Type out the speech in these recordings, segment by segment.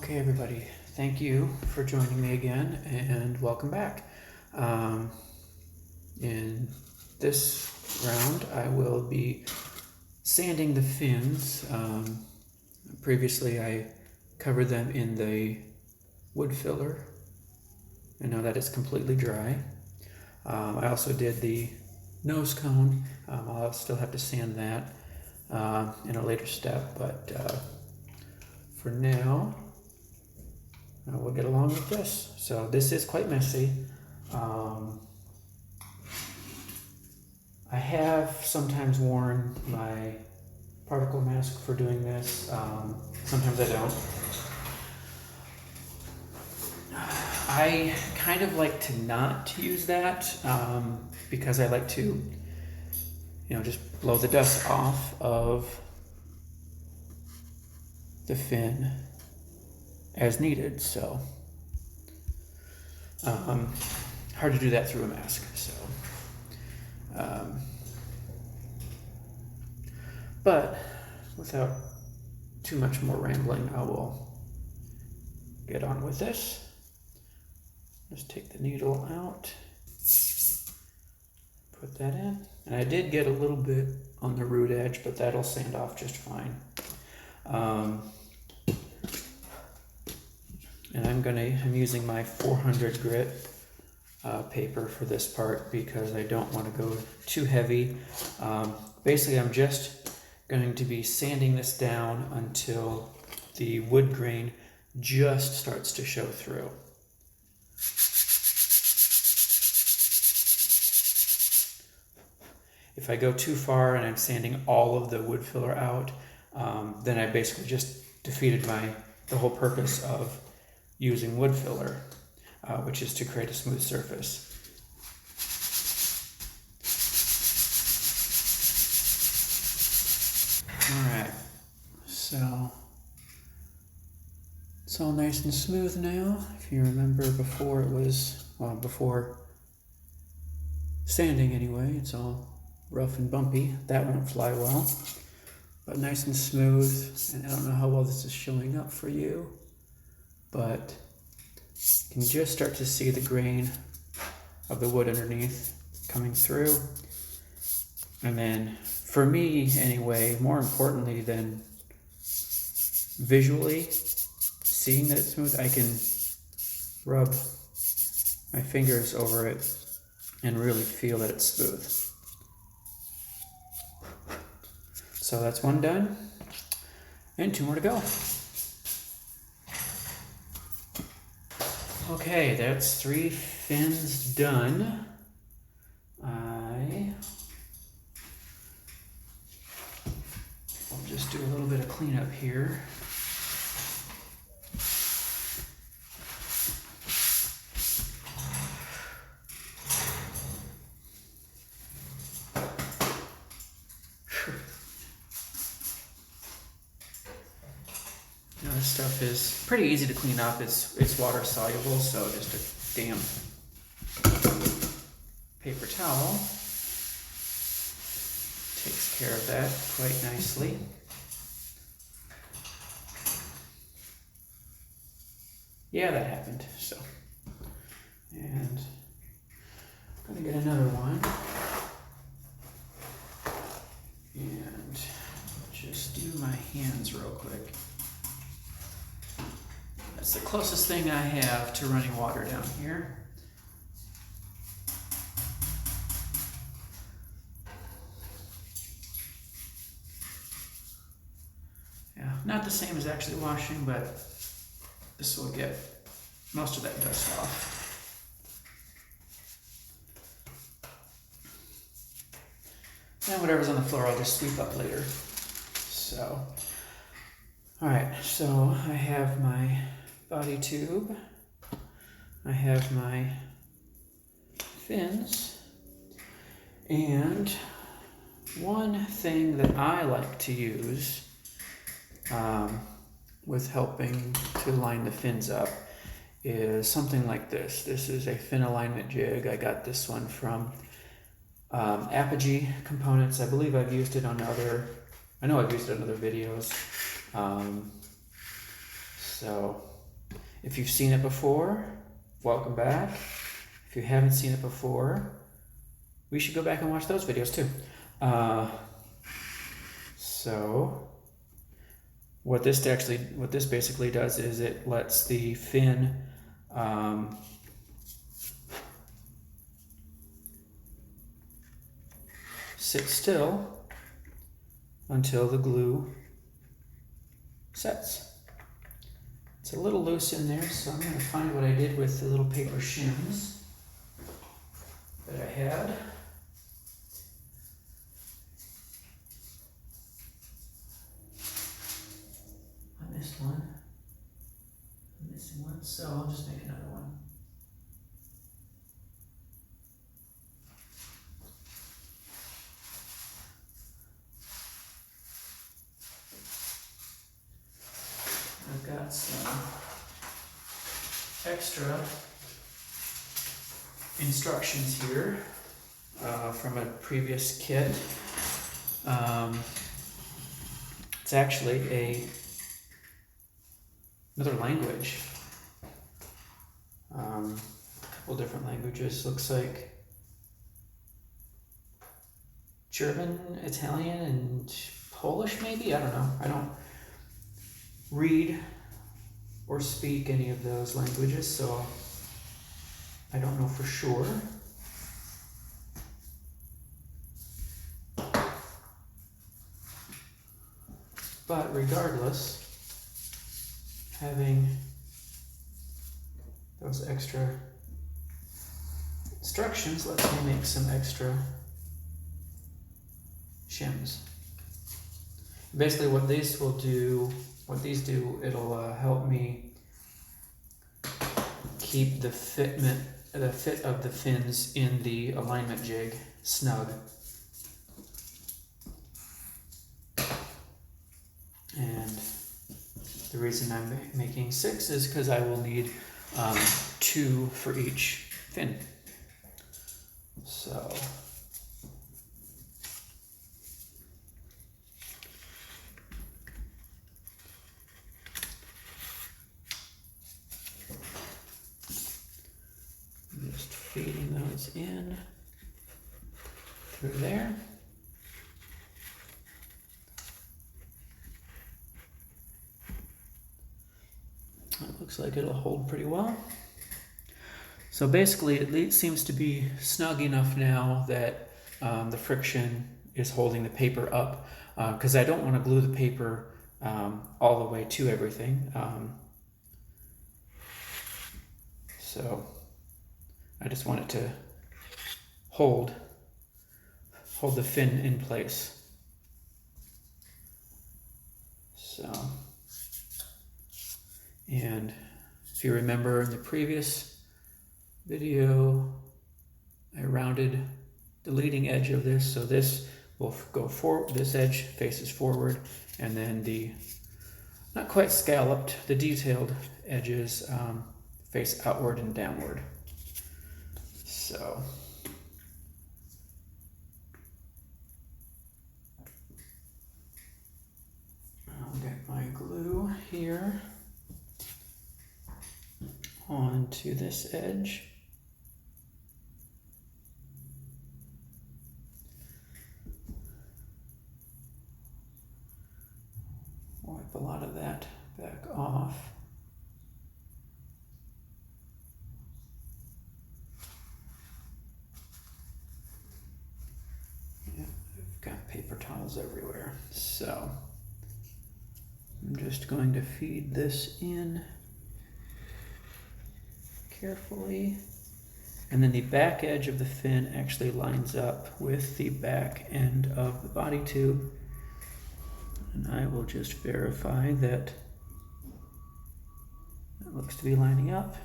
Okay, everybody, thank you for joining me again and welcome back. In this round, I will be sanding the fins. Previously, I covered them in the wood filler, and now that it's completely dry. I also did the nose cone. I'll still have to sand that in a later step, but for now, we'll get along with this. So this is quite messy. I have sometimes worn my particle mask for doing this. Sometimes I don't. I kind of like to not use that because I like to, just blow the dust off of the fin as needed. So hard to do that through a mask. So but without too much more rambling, I will get on with this. Just take the needle out, put that in, and I did get a little bit on the root edge, but that'll sand off just fine. And I'm using my 400 grit paper for this part because I don't want to go too heavy. Basically, I'm just going to be sanding this down until the wood grain just starts to show through. If I go too far and I'm sanding all of the wood filler out, then I basically just defeated the whole purpose of using wood filler, which is to create a smooth surface. Alright, so it's all nice and smooth now. If you remember before before sanding anyway, it's all rough and bumpy. That won't fly well, but nice and smooth. And I don't know how well this is showing up for you, but you can just start to see the grain of the wood underneath coming through. And then for me anyway, more importantly than visually seeing that it's smooth, I can rub my fingers over it and really feel that it's smooth. So that's one done, and two more to go. Okay, that's 3 fins done. I'll just do a little bit of cleanup here. This stuff is pretty easy to clean up. It's water soluble, so just a damp paper towel takes care of that quite nicely. Yeah, that happened. So, and I'm gonna get another one and just do my hands real quick. That's the closest thing I have to running water down here. Yeah, not the same as actually washing, but this will get most of that dust off. And whatever's on the floor, I'll just sweep up later. So, all right, so I have my body tube, I have my fins, and one thing that I like to use with helping to line the fins up is something like this. This is a fin alignment jig. I got this one from Apogee Components. I believe I've used it on I know I've used it on other videos. So If you've seen it before, welcome back. If you haven't seen it before, we should go back and watch those videos too. So what this basically does is it lets the fin sit still until the glue sets. It's a little loose in there, so I'm going to find what I did with the little paper shims that I had. I missed one. I'm missing one, so I'll just make another one. I've got some extra instructions here from a previous kit. It's actually another language. Couple different languages. Looks like German, Italian, and Polish maybe? I don't know. I don't read or speak any of those languages, so I don't know for sure. But regardless, having those extra instructions lets me make some extra shims. Basically what these do, it'll help me keep the fit of the fins in the alignment jig snug. And the reason I'm making 6 is because I will need 2 for each fin. So I'm just feeding those in through there. It looks like it'll hold pretty well. So basically it seems to be snug enough now that the friction is holding the paper up, because I don't want to glue the paper all the way to everything. So I just want it to hold the fin in place. So, and if you remember in the previous video, I rounded the leading edge of this, so this will go forward, this edge faces forward, and then the not quite scalloped, the detailed edges face outward and downward. So I'll get my glue here onto this edge. Wipe a lot of that back off. Yeah, I've got paper towels everywhere. So I'm just going to feed this in carefully. And then the back edge of the fin actually lines up with the back end of the body tube. And I will just verify that it looks to be lining up.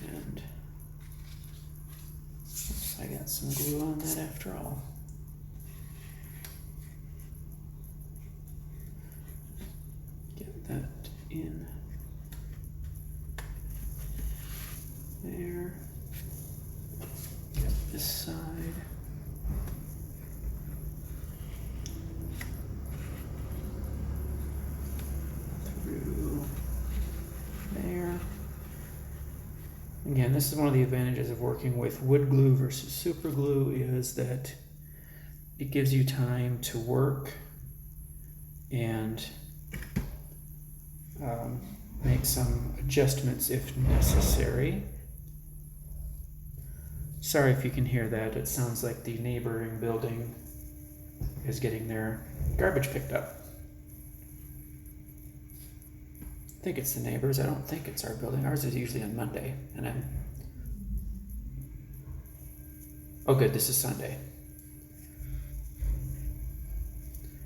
And oops, I got some glue on that after all. Get that in there. Get this side. Again, this is one of the advantages of working with wood glue versus super glue, is that it gives you time to work and make some adjustments if necessary. Sorry if you can hear that. It sounds like the neighboring building is getting their garbage picked up. I think it's the neighbors. I don't think it's our building. Ours is usually on Monday, and oh good, this is Sunday.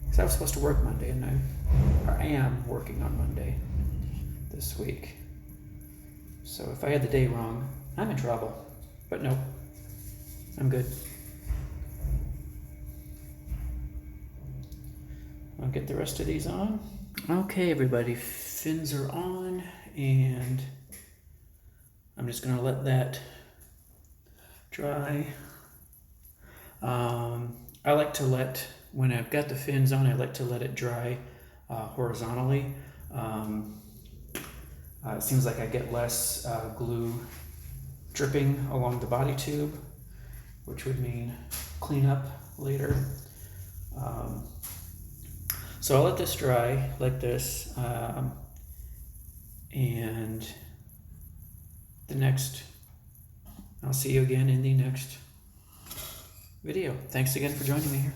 Because I was supposed to work Monday, and I am working on Monday this week. So if I had the day wrong, I'm in trouble. But nope, I'm good. I'll get the rest of these on. Okay, everybody, fins are on, and I'm just gonna let that dry. I like to let, when I've got the fins on, I like to let it dry horizontally. It seems like I get less glue dripping along the body tube, which would mean cleanup later. So I'll let this dry like this, and I'll see you again in the next video. Thanks again for joining me here.